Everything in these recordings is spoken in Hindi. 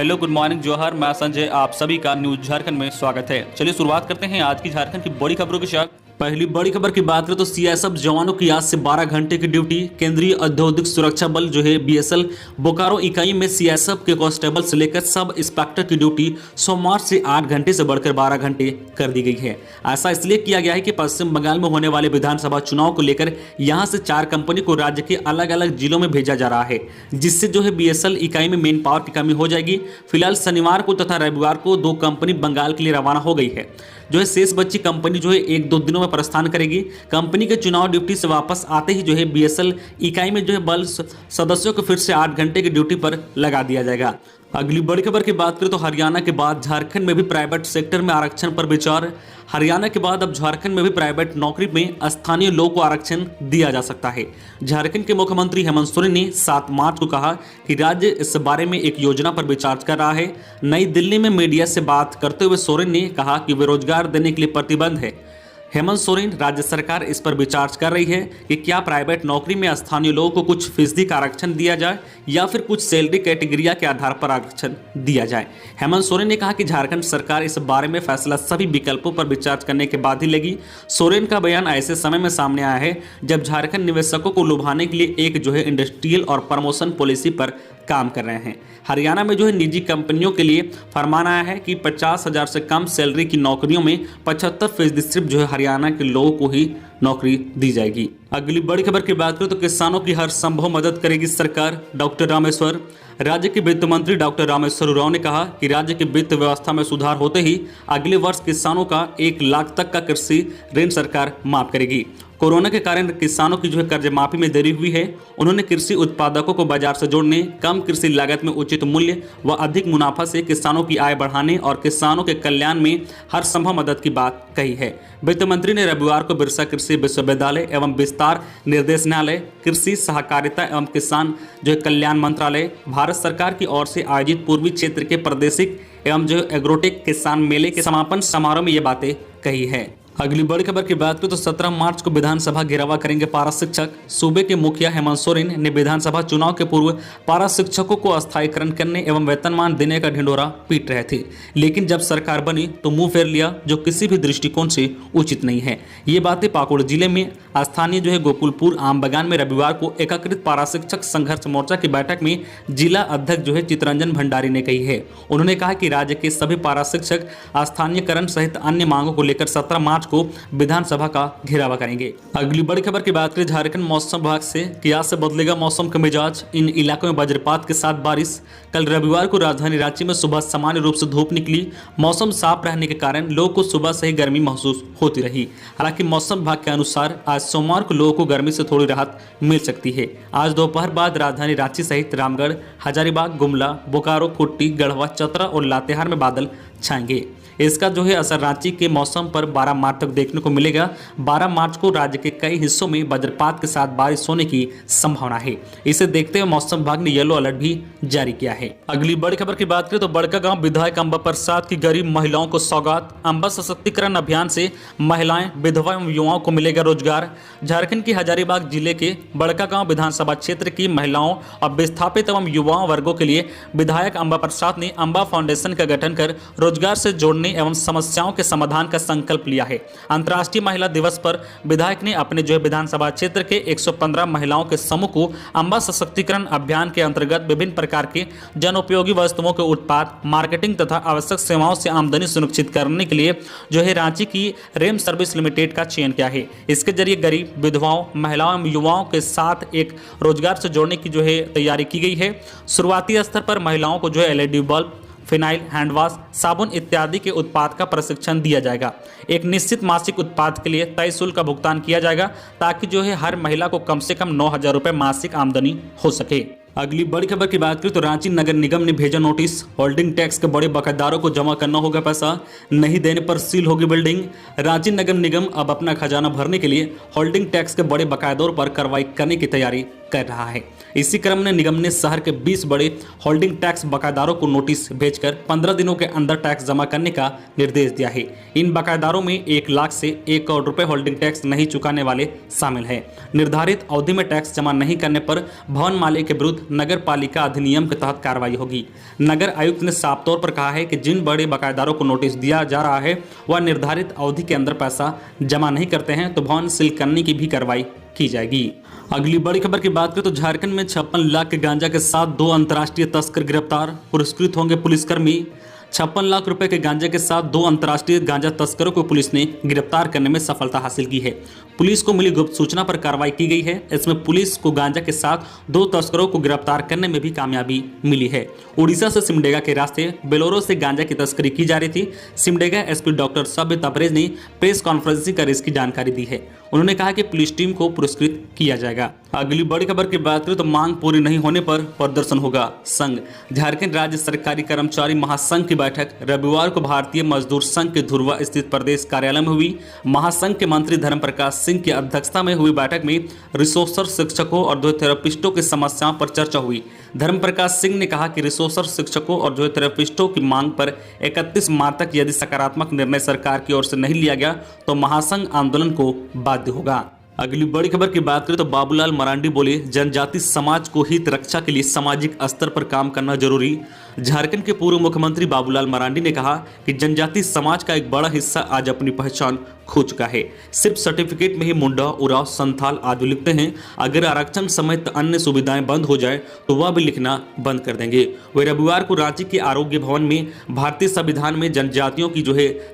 हेलो, गुड मॉर्निंग, जोहर। मैं संजय, आप सभी का न्यूज झारखंड में स्वागत है। चलिए शुरुआत करते हैं आज की झारखंड की बड़ी खबरों के साथ। पहली बड़ी खबर की बात करें तो सीएसएफ जवानों की आज से 12 घंटे की ड्यूटी। केंद्रीय औद्योगिक सुरक्षा बल जो है बीएसएल बोकारो इकाई में सीएसएफ के कांस्टेबल से लेकर सब इंस्पेक्टर की ड्यूटी सोमवार से 8 घंटे से बढ़कर 12 घंटे कर दी गई है। ऐसा इसलिए किया गया है कि पश्चिम बंगाल में होने वाले विधानसभा चुनाव को लेकर यहां से 4 कंपनी को राज्य के अलग अलग जिलों में भेजा जा रहा है, जिससे जो है बीएसएल इकाई में मेन पावर की कमी हो जाएगी। फिलहाल शनिवार को तथा रविवार को 2 कंपनी बंगाल के लिए रवाना हो गई है। जो है शेष बच्ची कंपनी जो है 1-2 दिनों में प्रस्थान करेगी। कंपनी के चुनाव ड्यूटी से वापस आते ही जो है बीएसएल इकाई में जो है बल सदस्यों को फिर से 8 घंटे की ड्यूटी पर लगा दिया जाएगा। अगली बड़ी खबर की बात करें तो हरियाणा के बाद झारखंड में भी प्राइवेट सेक्टर में आरक्षण पर विचार। हरियाणा के बाद अब झारखंड में भी प्राइवेट नौकरी में स्थानीय लोगों को आरक्षण दिया जा सकता है। झारखंड के मुख्यमंत्री हेमंत सोरेन ने 7 मार्च को कहा कि राज्य इस बारे में एक योजना पर विचार कर रहा है। नई दिल्ली में मीडिया से बात करते हुए सोरेन ने कहा कि वे रोजगार देने के लिए प्रतिबद्ध है। हेमंत सोरेन, राज्य सरकार इस पर विचार कर रही है कि क्या प्राइवेट नौकरी में स्थानीय लोगों को कुछ फीसदी का आरक्षण दिया जाए या फिर कुछ सैलरी कैटेगरिया के आधार पर आरक्षण दिया जाए। हेमंत सोरेन ने कहा कि झारखंड सरकार इस बारे में फैसला सभी विकल्पों पर विचार करने के बाद ही लेगी। सोरेन का बयान ऐसे समय में सामने आया है जब झारखंड निवेशकों को लुभाने के लिए एक जो है इंडस्ट्रियल और प्रमोशन पॉलिसी पर काम कर रहे हैं। हरियाणा में जो है निजी कंपनियों के लिए फरमान आया है कि 50,000 से कम सैलरी की नौकरियों में 75% सिर्फ जो है हरियाणा के लोगों को ही नौकरी दी जाएगी। अगली बड़ी खबर की बात करें तो किसानों की हर संभव मदद करेगी सरकार। डॉक्टर रामेश्वर, राज्य के वित्त मंत्री डॉक्टर रामेश्वर उरांव ने कहा कि राज्य की वित्त व्यवस्था में सुधार होते ही अगले वर्ष किसानों का 1 लाख तक का कृषि ऋण सरकार माफ करेगी। कोरोना के कारण किसानों की जो है कर्ज माफी में देरी हुई है। उन्होंने कृषि उत्पादकों को बाजार से जोड़ने, कम कृषि लागत में उचित मूल्य व अधिक मुनाफा से किसानों की आय बढ़ाने और किसानों के कल्याण में हर संभव मदद की बात कही है। वित्त मंत्री ने रविवार को बिरसा कृषि विश्वविद्यालय एवं विस्तार निर्देशनालय, कृषि सहकारिता एवं किसान जो है कल्याण मंत्रालय, भारत सरकार की ओर से आयोजित पूर्वी क्षेत्र के प्रादेशिक एवं जो एग्रोटेक किसान मेले के समापन समारोह में ये बातें कही है। अगली बड़ी खबर की बात करें तो 17 मार्च को विधानसभा घेरावा करेंगे पारा शिक्षक। सूबे के मुखिया हेमंत सोरेन ने विधानसभा चुनाव के पूर्व पारा शिक्षकों को अस्थायीकरण करने एवं वेतनमान देने का ढिंढोरा पीट रहे थे, लेकिन जब सरकार बनी तो मुंह फेर लिया, जो किसी भी दृष्टिकोण से उचित नहीं है। ये बातें पाकुड़ जिले में स्थानीय जो है गोकुलपुर आम बगान में रविवार को एकीकृत पारा शिक्षक संघर्ष मोर्चा की बैठक में जिला अध्यक्ष जो है चितरंजन भंडारी ने कही है। उन्होंने कहा कि राज्य के सभी पारा शिक्षक स्थानीयकरण सहित अन्य मांगों को लेकर 17 मार्च को विधानसभा का घेरावा करेंगे। अगली बड़ी खबर की बात करें झारखंड मौसम विभाग से कि आज से बदलेगा मौसम का मिजाज। इन इलाकों में वज्रपात के साथ बारिश। कल रविवार को राजधानी रांची में सुबह सामान्य रूप से धूप निकली। मौसम साफ रहने के कारण लोगों को सुबह से ही गर्मी महसूस होती रही। हालांकि मौसम विभाग के अनुसार आज सोमवार को लोगों को गर्मी से थोड़ी राहत मिल सकती है। आज दोपहर बाद राजधानी रांची सहित रामगढ़, हजारीबाग, गुमला, बोकारो, खूंटी, गढ़वा, चतरा और लातेहार में बादल छाएंगे। इसका जो है असर रांची के मौसम पर 12 मार्च तक देखने को मिलेगा। 12 मार्च को राज्य के कई हिस्सों में वज्रपात के साथ बारिश होने की संभावना है। इसे देखते हुए मौसम विभाग ने येलो अलर्ट भी जारी किया है। अगली बड़ी खबर की बात करें तो बड़कागांव विधायक अंबा प्रसाद की गरीब महिलाओं को सौगात। अंबा सशक्तिकरण अभियान से महिलाएं, विधवा एवं युवाओं को मिलेगा रोजगार। झारखंड के हजारीबाग जिले के बड़कागांव विधानसभा क्षेत्र की महिलाओं और विस्थापित एवं युवाओं वर्गों के लिए विधायक अंबा प्रसाद ने अंबा फाउंडेशन का गठन कर रोजगार से जोड़ने एवं समस्याओं के समाधान का संकल्प लिया है। अंतर्राष्ट्रीय महिला दिवस पर विधायक ने अपने जो है विधानसभा क्षेत्र के 115 महिलाओं के समूह को अंबा सशक्तिकरण अभियान के अंतर्गत विभिन्न प्रकार के जनोपयोगी वस्तुओं के उत्पाद, मार्केटिंग तथा आवश्यक सेवाओं से आमदनी सुनिश्चित करने के लिए जो है रांची की रेम सर्विस लिमिटेड का चयन किया है। इसके जरिए गरीब, विधवाओं, महिलाओं एवं युवाओं के साथ एक रोजगार से जोड़ने की जो है तैयारी की गई है। शुरुआती स्तर पर महिलाओं को जो है एलईडी बल्ब, फिनाइल, हैंडवाश, साबुन इत्यादि के उत्पाद का प्रशिक्षण दिया जाएगा। एक निश्चित मासिक उत्पाद के लिए तय शुल्क का भुगतान किया जाएगा ताकि जो है हर महिला को कम से कम 9,000 रुपये मासिक आमदनी हो सके। अगली बड़ी खबर की बात करें तो रांची नगर निगम ने भेजा नोटिस। होल्डिंग टैक्स के बड़े बकायेदारों को जमा करना होगा पैसा, नहीं देने पर सील होगी बिल्डिंग। रांची नगर निगम अब अपना खजाना भरने के लिए होल्डिंग टैक्स के बड़े बकायेदारों पर कार्रवाई करने की तैयारी कर रहा है। इसी क्रम में निगम ने शहर के 20 बड़े होल्डिंग टैक्स बकायेदारों को नोटिस भेजकर 15 दिनों के अंदर टैक्स जमा करने का निर्देश दिया है। इन बकायेदारों में 1 लाख से 1 करोड़ रुपए होल्डिंग टैक्स नहीं चुकाने वाले शामिल हैं। निर्धारित अवधि में टैक्स जमा नहीं करने पर भवन मालिक के विरुद्ध नगर पालिका अधिनियम के तहत कार्रवाई होगी। नगर आयुक्त ने साफ तौर पर कहा है कि जिन बड़े बकायेदारों को नोटिस दिया जा रहा है वह निर्धारित अवधि के अंदर पैसा जमा नहीं करते हैं तो भवन सील करने की भी कार्रवाई की जाएगी। अगली बड़ी खबर की बात करें तो झारखंड में 56 लाख के गांजा के साथ 2 अंतर्राष्ट्रीय तस्कर गिरफ्तार, पुरस्कृत होंगे पुलिसकर्मी। 56 लाख रुपए के गांजे के साथ 2 अंतर्राष्ट्रीय गांजा तस्करों को पुलिस ने गिरफ्तार करने में सफलता हासिल की है। पुलिस को मिली गुप्त सूचना पर कार्रवाई की गई है। इसमें पुलिस को गांजा के साथ 2 तस्करों को गिरफ्तार करने में भी कामयाबी मिली है। उड़ीसा से सिमडेगा के रास्ते बेलोरो से गांजा की तस्करी की जा रही थी। सिमडेगा एसपी डॉक्टर सब्य तपरेज ने प्रेस कॉन्फ्रेंसिंग कर इसकी जानकारी दी है। उन्होंने कहा कि पुलिस टीम को पुरस्कृत किया जाएगा। अगली बड़ी खबर की बात करें तो मांग पूरी नहीं होने पर प्रदर्शन होगा। संघ झारखंड राज्य सरकारी कर्मचारी महासंघ की बैठक रविवार को भारतीय मजदूर संघ के धुरवा स्थित प्रदेश कार्यालय में हुई। महासंघ के मंत्री धर्म प्रकाश सिंह की अध्यक्षता में हुई बैठक में रिसोर्सर शिक्षकों और फिजियोथेरेपिस्टों की समस्याओं पर चर्चा हुई। धर्म प्रकाश सिंह ने कहा कि रिसोर्सर शिक्षकों और फिजियोथेरेपिस्टों की मांग पर 31 मार्च तक यदि सकारात्मक निर्णय सरकार की ओर से नहीं लिया गया तो महासंघ आंदोलन को बाध्य होगा। अगली बड़ी खबर की बात करें तो बाबूलाल मरांडी बोले जनजाति समाज को हित रक्षा के लिए सामाजिक स्तर पर काम करना जरूरी। झारखंड के पूर्व मुख्यमंत्री बाबूलाल मरांडी ने कहा कि जनजाति समाज का एक बड़ा हिस्सा आज अपनी पहचान खो चुका है। सिर्फ सर्टिफिकेट में ही मुंडा, उराव, संथाल आदि लिखते हैं। अगर आरक्षण समेत अन्य सुविधाएं बंद हो जाए तो वह भी लिखना बंद कर देंगे। वे रविवार को रांची के आरोग्य भवन में भारतीय संविधान में जनजातियों की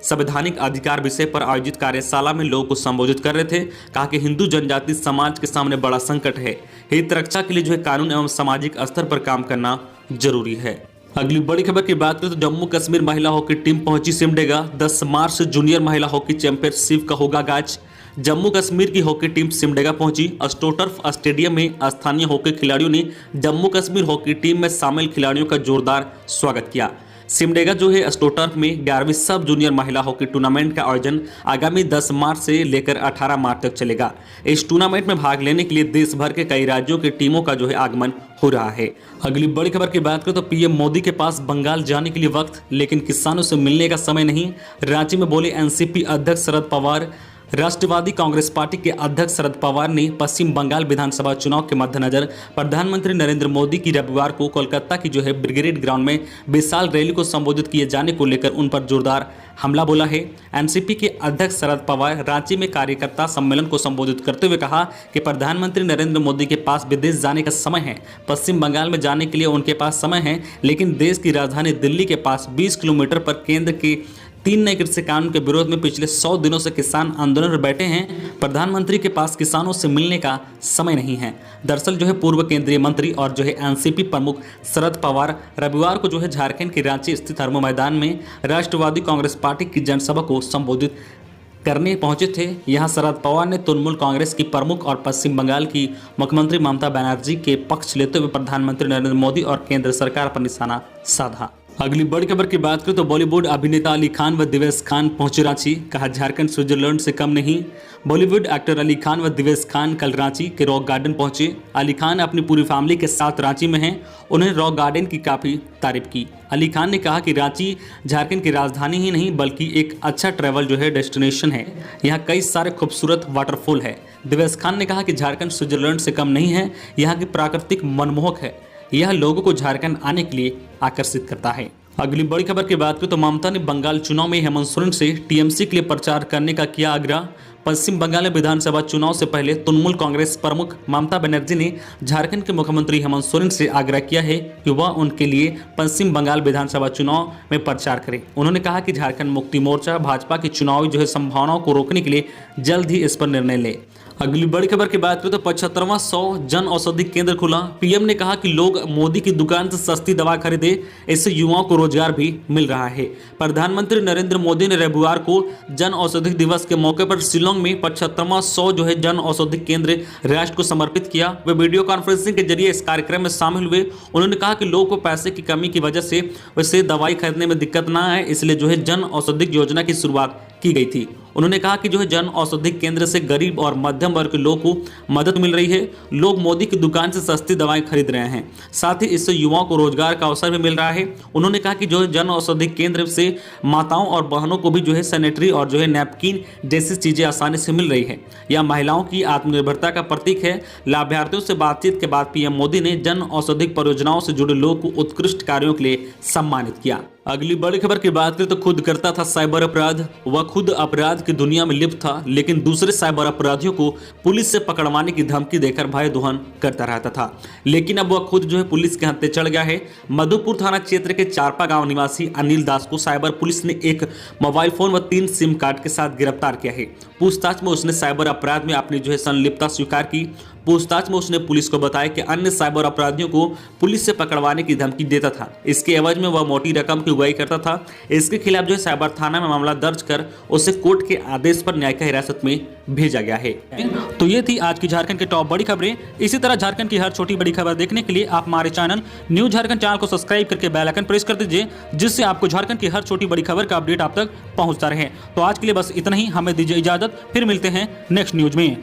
संवैधानिक अधिकार विषय पर आयोजित कार्यशाला में लोगों को संबोधित कर रहे थे। कहा कि हिंदू जनजाति समाज के सामने बड़ा संकट है। हित रक्षा के लिए कानून एवं सामाजिक स्तर पर काम करना जरूरी है। अगली बड़ी खबर की बात करें तो जम्मू कश्मीर महिला हॉकी टीम पहुंची सिमडेगा। 10 मार्च से जूनियर महिला हॉकी चैंपियनशिप का होगा आगाज। जम्मू कश्मीर की हॉकी टीम सिमडेगा पहुंची। एस्ट्रोटर्फ स्टेडियम में स्थानीय हॉकी खिलाड़ियों ने जम्मू कश्मीर हॉकी टीम में शामिल खिलाड़ियों का जोरदार स्वागत किया। सिमडेगा एस्ट्रोटर्फ में 11वीं सब जूनियर महिला हॉकी टूर्नामेंट का आयोजन आगामी 10 मार्च से लेकर 18 मार्च तक चलेगा। इस टूर्नामेंट में भाग लेने के लिए देश भर के कई राज्यों की टीमों का आगमन हो रहा है। अगली बड़ी खबर की बात करें तो पीएम मोदी के पास बंगाल जाने के लिए वक्त, लेकिन किसानों से मिलने का समय नहीं। रांची में बोले एनसीपी अध्यक्ष शरद पवार। राष्ट्रवादी कांग्रेस पार्टी के अध्यक्ष शरद पवार ने पश्चिम बंगाल विधानसभा चुनाव के मद्देनजर प्रधानमंत्री नरेंद्र मोदी की रविवार को कोलकाता की ब्रिगेड ग्राउंड में विशाल रैली को संबोधित किए जाने को लेकर उन पर जोरदार हमला बोला है। एनसीपी के अध्यक्ष शरद पवार रांची में कार्यकर्ता सम्मेलन को संबोधित करते हुए कहा कि प्रधानमंत्री नरेंद्र मोदी के पास विदेश जाने का समय है। पश्चिम बंगाल में जाने के लिए उनके पास समय है, लेकिन देश की राजधानी दिल्ली के पास 20 किलोमीटर पर केंद्र के 3 नए कृषि कानून के विरोध में पिछले 100 दिनों से किसान आंदोलन पर बैठे हैं। प्रधानमंत्री के पास किसानों से मिलने का समय नहीं है। दरअसल पूर्व केंद्रीय मंत्री और एनसीपी प्रमुख शरद पवार रविवार को झारखंड के रांची स्थित हरमो मैदान में राष्ट्रवादी कांग्रेस पार्टी की जनसभा को संबोधित करने पहुंचे थे। यहां शरद पवार ने तृणमूल कांग्रेस की प्रमुख और पश्चिम बंगाल की मुख्यमंत्री ममता बनर्जी के पक्ष लेते हुए प्रधानमंत्री नरेंद्र मोदी और केंद्र सरकार पर निशाना साधा। अगली बड़ी खबर की बात करें तो बॉलीवुड अभिनेता अली खान व दिवेश खान पहुंचे रांची। कहा झारखंड स्विट्जरलैंड से कम नहीं। बॉलीवुड एक्टर अली खान व दिवेश खान कल रांची के रॉक गार्डन पहुंचे। अली खान अपनी पूरी फैमिली के साथ रांची में हैं। उन्हें रॉक गार्डन की काफ़ी तारीफ की। अली खान ने कहा कि रांची झारखंड की राजधानी ही नहीं बल्कि एक अच्छा ट्रैवल डेस्टिनेशन है। यहाँ कई सारे खूबसूरत वाटरफॉल है। दिवेश खान ने कहा कि झारखंड स्विट्जरलैंड से कम नहीं है। यहाँ की प्राकृतिक मनमोहक है। यह लोगों को झारखंड आने के लिए आकर्षित करता है। अगली बड़ी खबर की बात करें तो ममता ने बंगाल चुनाव में हेमंत सोरेन से टीएमसी के लिए प्रचार करने का किया आग्रह। पश्चिम बंगाल में विधानसभा चुनाव से पहले तृणमूल कांग्रेस प्रमुख ममता बनर्जी ने झारखंड के मुख्यमंत्री हेमंत सोरेन से आग्रह किया है कि वह उनके लिए पश्चिम बंगाल विधानसभा चुनाव में प्रचार करें। उन्होंने कहा कि झारखंड मुक्ति मोर्चा भाजपा की चुनावी संभावनाओं को रोकने के लिए जल्द ही इस पर निर्णय ले। अगली बड़ी खबर की बात करें तो 75वां 100 जन औषधि केंद्र खुला। पीएम ने कहा कि लोग मोदी की दुकान से सस्ती दवा खरीदे, इससे युवाओं को रोजगार भी मिल रहा है। प्रधानमंत्री नरेंद्र मोदी ने रविवार को जन औषधि दिवस के मौके पर शिलोंग में 75वां 100 जन औषधि केंद्र राष्ट्र को समर्पित किया। वे वीडियो कॉन्फ्रेंसिंग के जरिए इस कार्यक्रम में शामिल हुए। उन्होंने कहा कि लोगों को पैसे की कमी की वजह से वैसे दवाई खरीदने में दिक्कत ना आए, इसलिए जन औषधि योजना की शुरुआत की गई थी। उन्होंने कहा कि जो है जन औषधि केंद्र से गरीब और मध्यम वर्ग के लोगों को मदद मिल रही है। लोग मोदी की दुकान से सस्ती दवाएं खरीद रहे हैं, साथ ही इससे युवाओं को रोजगार का अवसर भी मिल रहा है। उन्होंने कहा कि जो है जन औषधि केंद्र से माताओं और बहनों को भी जो है सैनिटरी और जो है नैपकिन जैसी चीजें आसानी से मिल रही है। यह महिलाओं की आत्मनिर्भरता का प्रतीक है। लाभार्थियों से बातचीत के बाद पीएम मोदी ने जन औषधि परियोजनाओं से जुड़े लोगों को उत्कृष्ट कार्यों के लिए सम्मानित किया। अगली बड़ी खबर की बात करें तो खुद करता था साइबर अपराध। वह खुद अपराध की दुनिया में लिप्त था, लेकिन दूसरे साइबर अपराधियों को पुलिस से पकड़वाने की धमकी देकर भय दोहन करता रहता था। लेकिन अब वह खुद जो है पुलिस के हत्थे चढ़ गया है। मधुपुर थाना क्षेत्र के चारपा गांव निवासी अनिल दास को साइबर पुलिस ने एक मोबाइल फोन व 3 सिम कार्ड के साथ गिरफ्तार किया है। पूछताछ में उसने साइबर अपराध में अपनी जो है संलिप्तता स्वीकार की। पूछताछ में उसने पुलिस को बताया कि अन्य साइबर अपराधियों को पुलिस से पकड़वाने की धमकी देता था। इसके एवज में वह मोटी रकम की उगाही करता था। इसके खिलाफ जो है साइबर थाना में मामला दर्ज कर उसे कोर्ट के आदेश पर न्यायिक हिरासत में भेजा गया है। तो ये थी आज की झारखंड की टॉप बड़ी खबरें। इसी तरह झारखंड की हर छोटी बड़ी खबर देखने के लिए आप हमारे चैनल न्यूज झारखंड चैनल को सब्सक्राइब करके बेल आइकन प्रेस कर दीजिए, जिससे आपको झारखंड की हर छोटी बड़ी खबर का अपडेट आप तक पहुंचता रहे। तो आज के लिए बस इतना ही, हमें दीजिए इजाजत, फिर मिलते हैं नेक्स्ट न्यूज में।